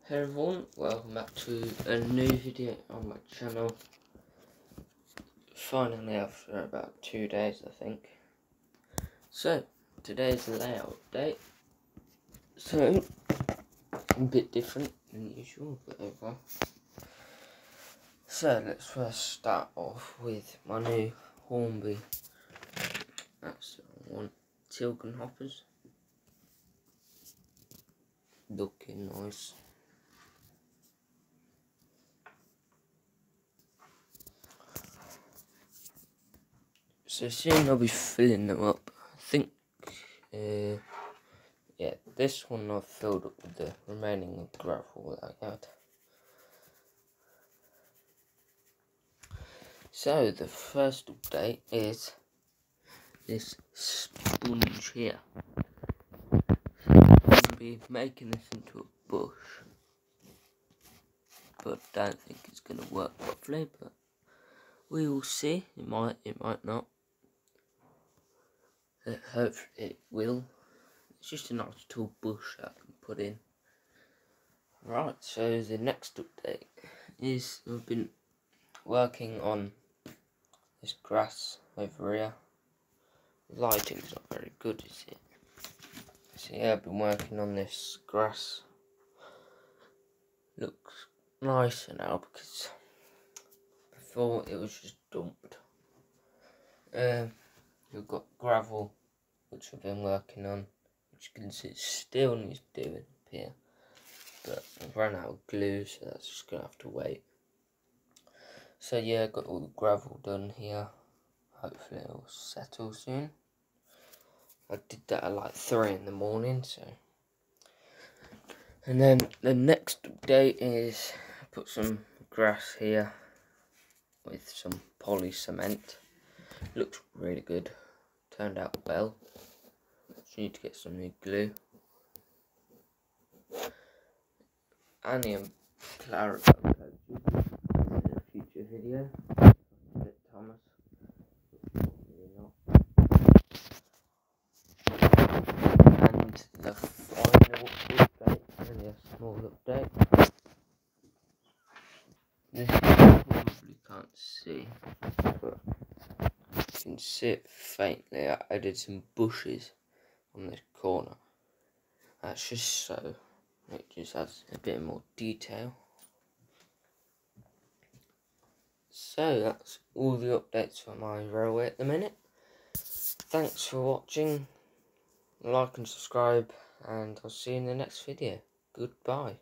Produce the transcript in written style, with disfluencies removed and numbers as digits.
Hey everyone, welcome back to a new video on my channel. Finally after about 2 days I think. So, today's layout update. So, a bit different than usual, but overall. So, let's first start off with my new Hornby. That's the one. Tilcon hoppers. Looking nice. So soon I'll be filling them up. I think, yeah, this one I've filled up with the remaining gravel that I had. So the first update is this sponge here. So I'm going to be making this into a bush, but I don't think it's going to work properly, but we will see. It might not. Hopefully it will. It's just a nice tall bush that I can put in. Right, so the next update is I've been working on this grass over here. The lighting's not very good, is it? So yeah, I've been working on this grass. Looks nicer now because before it was just dumped. We've got gravel, which I've been working on, which you can see it still needs doing up here. But I've run out of glue, so that's just going to have to wait. So yeah, I got all the gravel done here. Hopefully it'll settle soon. I did that at like 3 in the morning, so. And then the next update is I put some grass here with some poly cement. Looks really good. Turned out well. Just need to get some new glue. Annie and Clara got coaches in a future video. Thomas. Maybe not. And the final update, only a small update. This you probably can't see, but you can see it faintly. I added some bushes on this corner. That's just so it just adds a bit more detail. So that's all the updates for my railway at the minute. Thanks for watching. Like and subscribe, and I'll see you in the next video. Goodbye.